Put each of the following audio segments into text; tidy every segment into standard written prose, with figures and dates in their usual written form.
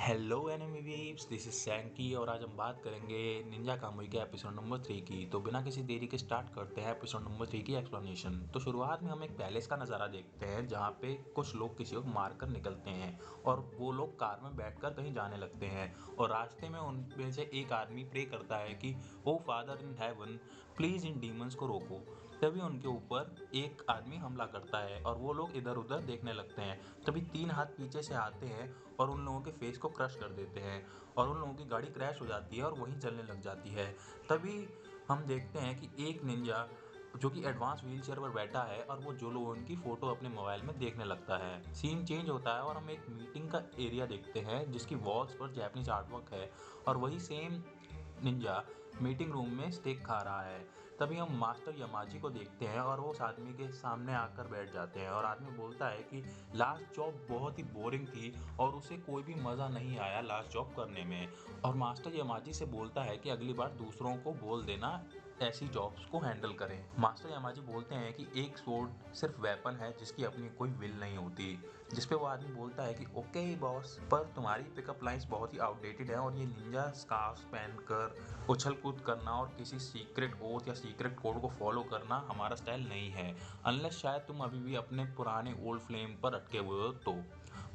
Hello anime weaves, this is Sanky और आज हम बात करेंगे निंजा कामुई के एपिसोड नंबर 3 की। तो बिना किसी देरी के स्टार्ट करते हैं एपिसोड नंबर 3 की एक्सप्लेनेशन। तो शुरुआत में हम एक पैलेस का नज़ारा देखते हैं जहाँ पे कुछ लोग किसी को मारकर निकलते हैं और वो लोग कार में बैठकर कहीं जाने लगते हैं और रास्ते में उनमें से एक आदमी प्रे करता है कि O father in heaven please इन डीमंस को रोको। तभी उनके ऊपर एक आदमी हमला करता है और वो लोग इधर उधर देखने लगते हैं। तभी 3 हाथ पीछे से आते हैं और उन लोगों के फेस को क्रश कर देते हैं और उन लोगों की गाड़ी क्रैश हो जाती है और वहीं जलने लग जाती है। तभी हम देखते हैं कि एक निंजा जो कि एडवांस व्हीलचेयर पर बैठा है और वो जो लोगों की फोटो अपने मोबाइल में देखने लगता है। सीन चेंज होता है और हम एक मीटिंग का एरिया देखते हैं जिसकी वॉल्स पर जैपनीज आर्टवर्क है और वही सेम निंजा मीटिंग रूम में स्टेक खा रहा है। तभी हम मास्टर यमाजी को देखते हैं और वो उस आदमी के सामने आकर बैठ जाते हैं और आदमी बोलता है कि लास्ट जॉब बहुत ही बोरिंग थी और उसे कोई भी मज़ा नहीं आया लास्ट जॉब करने में। और मास्टर यमाजी से बोलता है कि अगली बार दूसरों को बोल देना ऐसी जॉब्स को हैंडल करें। मास्टर यमाजी बोलते हैं कि एक स्वॉर्ड सिर्फ वेपन है जिसकी अपनी कोई विल नहीं होती। जिस पे वो आदमी बोलता है कि ओके बॉस, पर तुम्हारी पिकअप लाइंस बहुत ही आउटडेटेड है और ये निंजा स्कार्फ पहनकर उछल कूद करना और किसी सीक्रेट ओथ या सीक्रेट कोड को फॉलो करना हमारा स्टाइल नहीं है, अनलेस शायद तुम अभी भी अपने पुराने ओल्ड फ्लेम पर अटके हुए हो तो।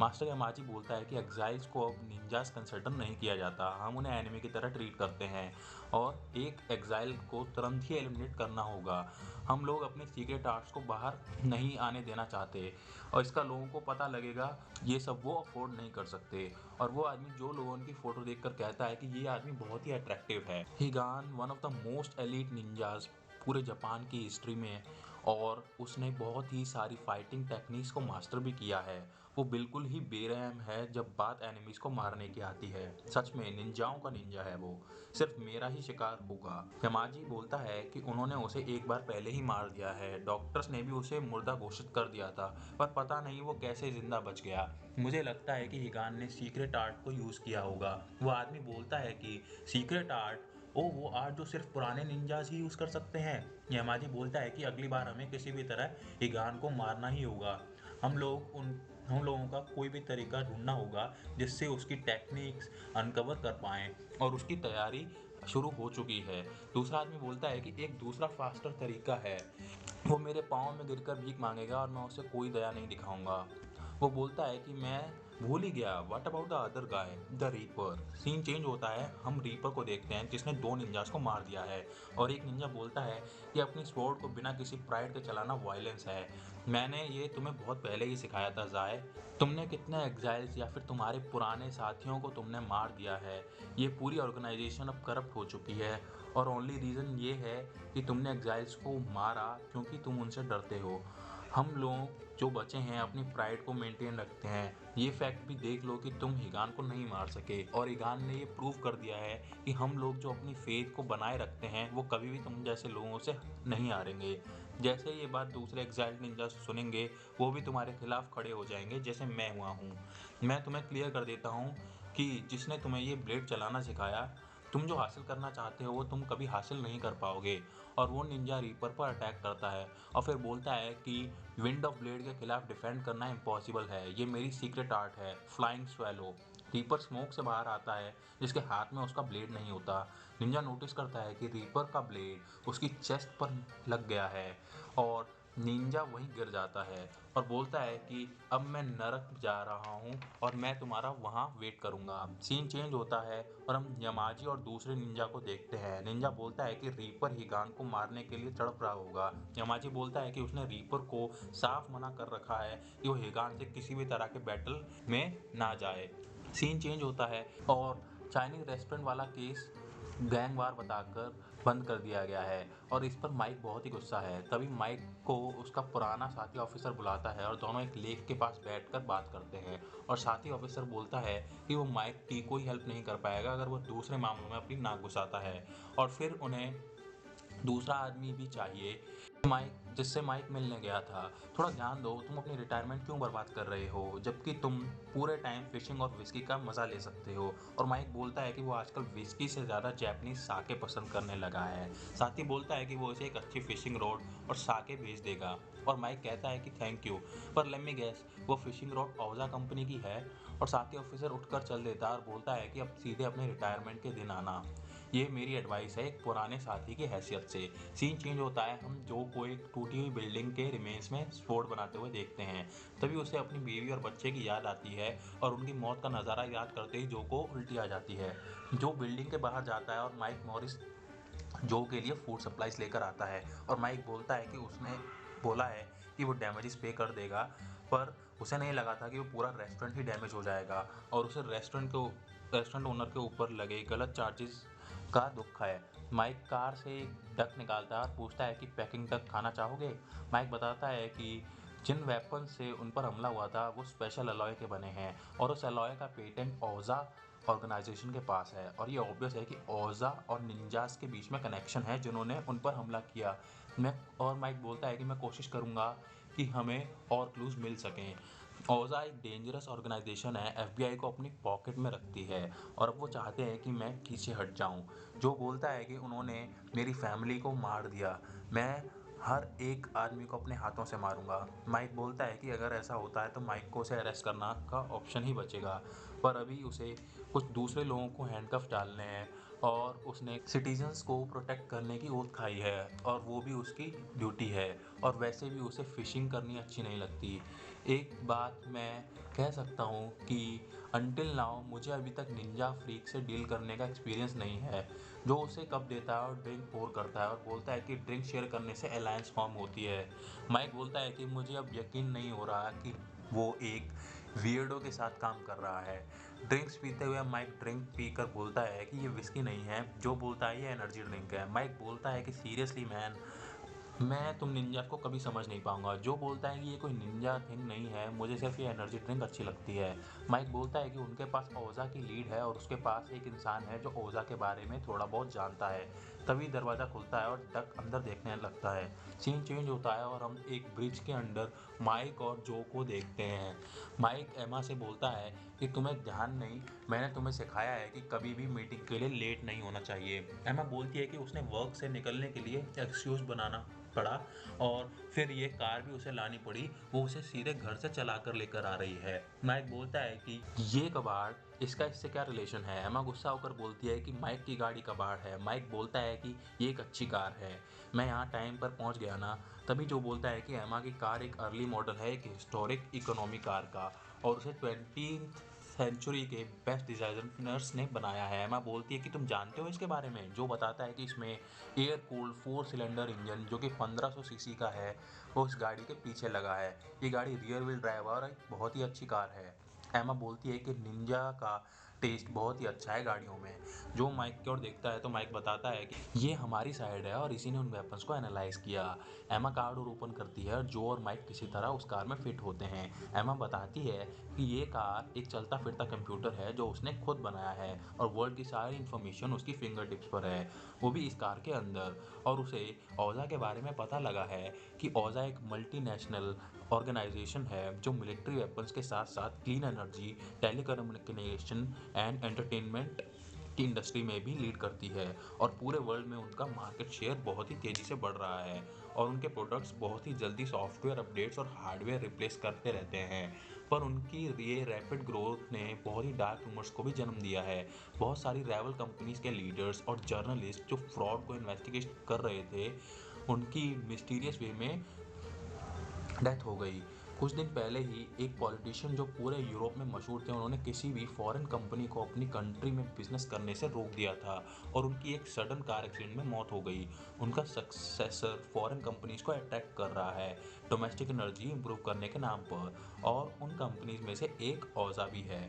मास्टर यमाजी बोलता है कि एग्जाइल्स को अब निंजास कंसिडर नहीं किया जाता, हम उन्हें एनिमी की तरह ट्रीट करते हैं और एक एग्जाइल को तुरंत ही एलिमिनेट करना होगा। हम लोग अपने सीक्रेट आर्ट्स को बाहर नहीं आने देना चाहते और इसका लोगों को पता लगेगा ये सब वो अफोर्ड नहीं कर सकते। और वो आदमी जो लोगों की फोटो देखकर कहता है कि ये आदमी बहुत ही अट्रैक्टिव है। हिगान one of the most elite ninjas पूरे जापान की हिस्ट्री में और उसने बहुत ही सारी फाइटिंग टेक्निक्स को मास्टर भी किया है। वो बिल्कुल ही बेरहम है जब बात एनिमीज को मारने की आती है। सच में निंजाओं का निंजा है वो, सिर्फ मेरा ही शिकार होगा। यमाजी बोलता है कि उन्होंने उसे एक बार पहले ही मार दिया है, डॉक्टर्स ने भी उसे मुर्दा घोषित कर दिया था, पर पता नहीं वो कैसे जिंदा बच गया। मुझे लगता है कि हिगान ने सीक्रेट आर्ट को यूज किया होगा। वो आदमी बोलता है कि सीक्रेट आर्ट, ओ वो आर्ट जो सिर्फ पुराने निंजास ही यूज कर सकते हैं। यमाजी बोलता है कि अगली बार हमें किसी भी तरह हिगान को मारना ही होगा। हम लोगों का कोई भी तरीका ढूंढना होगा जिससे उसकी टेक्निक्स अनकवर कर पाएं और उसकी तैयारी शुरू हो चुकी है। दूसरा आदमी बोलता है कि एक दूसरा फास्टर तरीका है, वो मेरे पाँव में गिरकर भीख मांगेगा और मैं उसे कोई दया नहीं दिखाऊंगा। वो बोलता है कि मैं भूल ही गया, what about the other guy the reaper. Scene change होता है, हम रीपर को देखते हैं जिसने 2 निंजास को मार दिया है और एक निंजा बोलता है कि अपनी स्वॉर्ड को बिना किसी प्राइड के चलाना वायलेंस है। मैंने ये तुम्हें बहुत पहले ही सिखाया था जाय, तुमने कितने एग्जाइल्स या फिर तुम्हारे पुराने साथियों को तुमने मार दिया है। ये पूरी ऑर्गेनाइजेशन अब करप्ट हो चुकी है और ओनली रीज़न ये है कि तुमने एग्जाइल्स को मारा क्योंकि तुम उनसे डरते हो। हम लोग जो बचे हैं अपनी प्राइड को मेंटेन रखते हैं। ये फैक्ट भी देख लो कि तुम हिगान को नहीं मार सके और हिगान ने ये प्रूव कर दिया है कि हम लोग जो अपनी फेथ को बनाए रखते हैं वो कभी भी तुम जैसे लोगों से नहीं हारेंगे। जैसे ये बात दूसरे एग्जाइल्ड निंजा सुनेंगे वो भी तुम्हारे खिलाफ खड़े हो जाएंगे जैसे मैं हुआ हूँ। मैं तुम्हें क्लियर कर देता हूँ कि जिसने तुम्हें ये ब्लेड चलाना सिखाया, तुम जो हासिल करना चाहते हो वो तुम कभी हासिल नहीं कर पाओगे। और वो निंजा रीपर पर अटैक करता है और फिर बोलता है कि विंड ऑफ ब्लेड के खिलाफ डिफेंड करना इम्पॉसिबल है, ये मेरी सीक्रेट आर्ट है, फ्लाइंग स्वेलो। रीपर स्मोक से बाहर आता है जिसके हाथ में उसका ब्लेड नहीं होता। निंजा नोटिस करता है कि रीपर का ब्लेड उसकी चेस्ट पर लग गया है और निंजा वहीं गिर जाता है और बोलता है कि अब मैं नरक जा रहा हूँ और मैं तुम्हारा वहाँ वेट करूँगा। सीन चेंज होता है और हम यमाजी और दूसरे निंजा को देखते हैं। निंजा बोलता है कि रीपर हिगान को मारने के लिए तड़प रहा होगा। यमाजी बोलता है कि उसने रीपर को साफ मना कर रखा है कि वो हिगान से किसी भी तरह के बैटल में ना जाए। सीन चेंज होता है और चाइनीज रेस्टोरेंट वाला केस गैंग वार बताकर बंद कर दिया गया है और इस पर माइक बहुत ही गुस्सा है। तभी माइक को उसका पुराना साथी ऑफिसर बुलाता है और दोनों एक लेक के पास बैठकर बात करते हैं और साथी ऑफिसर बोलता है कि वो माइक की कोई हेल्प नहीं कर पाएगा अगर वो दूसरे मामलों में अपनी नाक घुसाता है और फिर उन्हें दूसरा आदमी भी चाहिए जिससे माइक मिलने गया था। थोड़ा ध्यान दो, तुम अपनी रिटायरमेंट क्यों बर्बाद कर रहे हो, जबकि तुम पूरे टाइम फिशिंग और विस्की का मज़ा ले सकते हो। और माइक बोलता है कि वो आजकल विस्की से ज़्यादा जैपनीज साके पसंद करने लगा है। साथ ही बोलता है कि वो उसे एक अच्छी फिशिंग रॉड और साके भेज देगा। और माइक कहता है कि थैंक यू, पर लेट मी गेस, वो फिशिंग रॉड ओजा कंपनी की है। और साथी ऑफिसर उठकर चल देता है और बोलता है कि अब सीधे अपने रिटायरमेंट के दिन आना। ये मेरी एडवाइस है एक पुराने साथी की हैसियत से। सीन चेंज होता है, हम जो को एक टूटी हुई बिल्डिंग के रिमेन्स में स्फोट बनाते हुए देखते हैं। तभी उसे अपनी बीवी और बच्चे की याद आती है और उनकी मौत का नज़ारा याद करते ही जो को उल्टी आ जाती है। जो बिल्डिंग के बाहर जाता है और माइक मॉरिस जो के लिए फूड सप्लाईज लेकर आता है। और माइक बोलता है कि उसने बोला है कि वो डैमेजेस पे कर देगा, पर उसे नहीं लगा था कि वो पूरा रेस्टोरेंट ही डैमेज हो जाएगा। और उसे रेस्टोरेंट ओनर के ऊपर लगे गलत चार्जेस का दुख है। माइक कार से एक डक निकालता है और पूछता है कि पैकिंग डक खाना चाहोगे। माइक बताता है कि जिन वेपन से उन पर हमला हुआ था वो स्पेशल अलॉय के बने हैं और उस अलॉय का पेटेंट ओजा ऑर्गेनाइजेशन के पास है। और ये ऑब्वियस है कि ओजा और निंजास के बीच में कनेक्शन है जिन्होंने उन पर हमला किया। माइक बोलता है कि मैं कोशिश करूंगा कि हमें और क्लूज मिल सकें। ओजा एक डेंजरस ऑर्गेनाइजेशन है, एफबीआई को अपनी पॉकेट में रखती है और अब वो चाहते हैं कि मैं पीछे हट जाऊं। जो बोलता है कि उन्होंने मेरी फैमिली को मार दिया, मैं हर एक आदमी को अपने हाथों से मारूंगा। माइक बोलता है कि अगर ऐसा होता है तो माइक को उसे अरेस्ट करना का ऑप्शन ही बचेगा, पर अभी उसे कुछ दूसरे लोगों को हैंडकफ डालने हैं और उसने सिटीजन्स को प्रोटेक्ट करने की ओथ खाई है और वो भी उसकी ड्यूटी है। और वैसे भी उसे फिशिंग करनी अच्छी नहीं लगती। एक बात मैं कह सकता हूँ कि अनटिल नाउ मुझे अभी तक निंजा फ्रीक से डील करने का एक्सपीरियंस नहीं है, जो उसे कप देता है और ड्रिंक पोर करता है और बोलता है कि ड्रिंक शेयर करने से अलायंस फॉर्म होती है। माइक बोलता है कि मुझे अब यकीन नहीं हो रहा कि वो एक वियर्डो के साथ काम कर रहा है। ड्रिंक्स पीते हुए माइक ड्रिंक पीकर बोलता है कि ये विस्की नहीं है। जो बोलता है ये एनर्जी ड्रिंक है। माइक बोलता है कि सीरियसली मैन, मैं तुम निंजा को कभी समझ नहीं पाऊंगा। जो बोलता है कि ये कोई निंजा थिंग नहीं है, मुझे सिर्फ ये एनर्जी ड्रिंक अच्छी लगती है। माइक बोलता है कि उनके पास ओजा की लीड है और उसके पास एक इंसान है जो ओजा के बारे में थोड़ा बहुत जानता है। तभी दरवाज़ा खुलता है और डक अंदर देखने लगता है। सीन चेंज होता है और हम एक ब्रिज के अंदर माइक और जो को देखते हैं। माइक एमा से बोलता है कि तुम्हें ध्यान नहीं, मैंने तुम्हें सिखाया है कि कभी भी मीटिंग के लिए लेट नहीं होना चाहिए। एमा बोलती है कि उसने वर्क से निकलने के लिए एक्सक्यूज बनाना पड़ा और फिर ये कार भी उसे लानी पड़ी, वो उसे सीधे घर से चला कर लेकर आ रही है। माइक बोलता है कि ये कबाड़, इसका इससे क्या रिलेशन है। एमा गुस्सा होकर बोलती है कि माइक की गाड़ी कबाड़ है। माइक बोलता है कि ये एक अच्छी कार है, मैं यहाँ टाइम पर पहुँच गया ना। तभी जो बोलता है कि एमा की कार एक अर्ली मॉडल है, एक हिस्टोरिक इकोनॉमी कार का, और उसे 20th सेंचुरी के बेस्ट डिजाइनर्स ने बनाया है। एमा बोलती है कि तुम जानते हो इसके बारे में। जो बताता है कि इसमें एयर कूल्ड 4 सिलेंडर इंजन जो कि 1500 सीसी का है वो इस गाड़ी के पीछे लगा है। ये गाड़ी रियर व्हील ड्राइव और एक बहुत ही अच्छी कार है। एमा बोलती है कि निंजा का टेस्ट बहुत ही अच्छा है गाड़ियों में। जो माइक की ओर देखता है तो माइक बताता है कि ये हमारी साइड है और इसी ने उन वेपन्स को एनालाइज किया। एमा कार डोर ओपन करती है और जो और माइक किसी तरह उस कार में फिट होते हैं। एमा बताती है कि ये कार एक चलता फिरता कंप्यूटर है जो उसने खुद बनाया है और वर्ल्ड की सारी इन्फॉर्मेशन उसकी फिंगर टिप्स पर है, वो भी इस कार के अंदर। और उसे ओजा के बारे में पता लगा है कि ओजा एक मल्टीनेशनल ऑर्गेनाइजेशन है जो मिलिट्री वेपन्स के साथ साथ clean energy, telecommunication and entertainment की इंडस्ट्री में भी लीड करती है। और पूरे वर्ल्ड में उनका मार्केट शेयर बहुत ही तेज़ी से बढ़ रहा है और उनके प्रोडक्ट्स बहुत ही जल्दी सॉफ्टवेयर अपडेट्स और हार्डवेयर रिप्लेस करते रहते हैं। पर उनकी ये रैपिड ग्रोथ ने बहुत ही डार्क रूमर्स को भी जन्म दिया है। बहुत सारी राइवल कंपनीज के लीडर्स और जर्नलिस्ट जो फ्रॉड को इन्वेस्टिगेट कर रहे थे, उनकी मिस्टीरियस वे में डेथ हो गई। कुछ दिन पहले ही एक पॉलिटिशियन जो पूरे यूरोप में मशहूर थे, उन्होंने किसी भी फॉरेन कंपनी को अपनी कंट्री में बिजनेस करने से रोक दिया था और उनकी एक सडन कार एक्सीडेंट में मौत हो गई। उनका सक्सेसर फॉरेन कंपनीज को अट्रैक्ट कर रहा है डोमेस्टिक एनर्जी इंप्रूव करने के नाम पर, और उन कंपनीज में से एक ओजा भी है।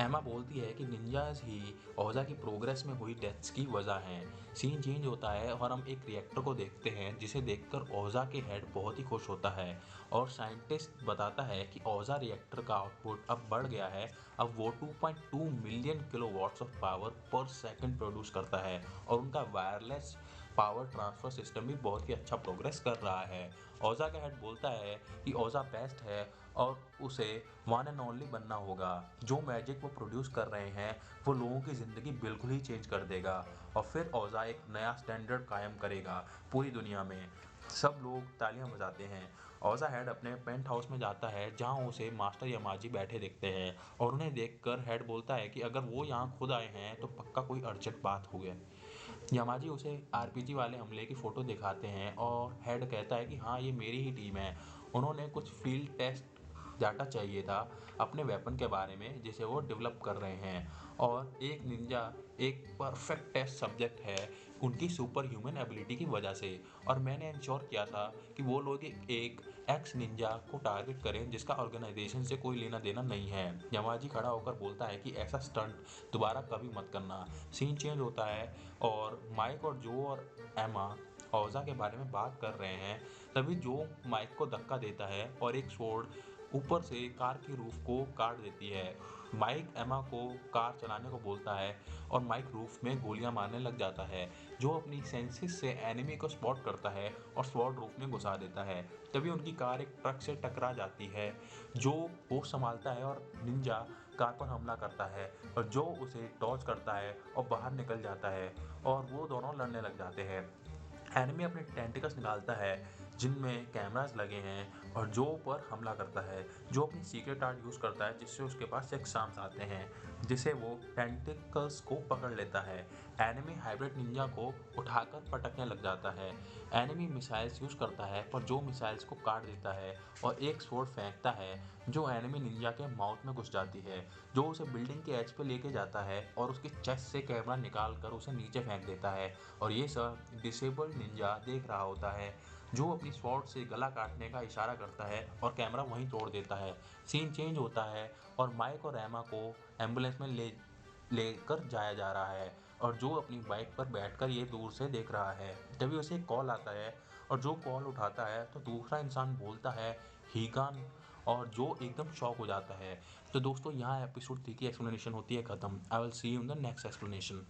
एमा बोलती है कि निंजास ही ओजा की प्रोग्रेस में हुई डेथ्स की वजह हैं। सीन चेंज होता है और हम एक रिएक्टर को देखते हैं जिसे देखकर ओजा के हेड बहुत ही खुश होता है और साइंटिस्ट बताता है कि ओजा रिएक्टर का आउटपुट अब बढ़ गया है। अब वो 2.2 मिलियन किलोवाट्स ऑफ पावर पर सेकंड प्रोड्यूस करता है और उनका वायरलेस पावर ट्रांसफर सिस्टम भी बहुत ही अच्छा प्रोग्रेस कर रहा है। ओजा का हेड बोलता है कि ओजा बेस्ट है और उसे वन एंड ओनली बनना होगा। जो मैजिक वो प्रोड्यूस कर रहे हैं वो लोगों की ज़िंदगी बिल्कुल ही चेंज कर देगा और फिर ओजा एक नया स्टैंडर्ड कायम करेगा पूरी दुनिया में। सब लोग तालियां बजाते हैं। ओजा हेड अपने पेंट हाउस में जाता है जहां उसे मास्टर यमाजी बैठे दिखते हैं और उन्हें देखकर हेड बोलता है कि अगर वो यहाँ खुद आए हैं तो पक्का कोई अर्जेंट बात हो गया। यमाजी उसे आरपीजी वाले हमले की फोटो दिखाते हैं और हेड कहता है कि हाँ ये मेरी ही टीम है। उन्होंने कुछ फील्ड टेस्ट डाटा चाहिए था अपने वेपन के बारे में जिसे वो डेवलप कर रहे हैं और एक निंजा एक परफेक्ट टेस्ट सब्जेक्ट है उनकी सुपर ह्यूमन एबिलिटी की वजह से। और मैंने इंश्योर किया था कि वो लोग एक एक्स निंजा को टारगेट करें जिसका ऑर्गेनाइजेशन से कोई लेना देना नहीं है। यमाजी खड़ा होकर बोलता है कि ऐसा स्टंट दोबारा कभी मत करना। सीन चेंज होता है और माइक और जो और एमा ओजा के बारे में बात कर रहे हैं। तभी जो माइक को धक्का देता है और एक स्वॉर्ड ऊपर से कार की रूफ को काट देती है। माइक एमा को कार चलाने को बोलता है और माइक रूफ में गोलियां मारने लग जाता है। जो अपनी सेंसिस से एनिमी को स्पॉट करता है और स्वॉर्ड रूफ में घुसा देता है। तभी उनकी कार एक ट्रक से टकरा जाती है। जो होश संभालता है और निंजा कार पर हमला करता है और जो उसे डॉज करता है और बाहर निकल जाता है और वो दोनों लड़ने लग जाते हैं। एनिमी अपने टेंटिकल्स निकालता है जिनमें कैमरास लगे हैं और जो पर हमला करता है। जो अपनी सीक्रेट आर्ट यूज करता है जिससे उसके पास 6 शाम्स आते हैं जिसे वो टेंटिकल्स को पकड़ लेता है। एनिमी हाइब्रिड निंजा को उठाकर पटकने लग जाता है। एनिमी मिसाइल्स यूज करता है पर जो मिसाइल्स को काट देता है और एक स्वॉर्ड फेंकता है जो एनिमी निंजा के माउथ में घुस जाती है। जो उसे बिल्डिंग के एज पे लेके जाता है और उसकी चेस्ट से कैमरा निकाल कर उसे नीचे फेंक देता है और ये सब डिसेबल्ड निंजा देख रहा होता है। जो अपनी स्वॉर्ड से गला काटने का इशारा करता है और कैमरा वहीं तोड़ देता है। सीन चेंज होता है और माइक और एमा को एम्बुलेंस में लेकर जाया जा रहा है और जो अपनी बाइक पर बैठकर ये दूर से देख रहा है। तभी उसे एक कॉल आता है और जो कॉल उठाता है तो दूसरा इंसान बोलता है हीगान और जो एकदम शॉक हो जाता है। तो दोस्तों यहाँ एपिसोड 3 की एक्सप्लेनेशन होती है खत्म। I will see you in the next explanation.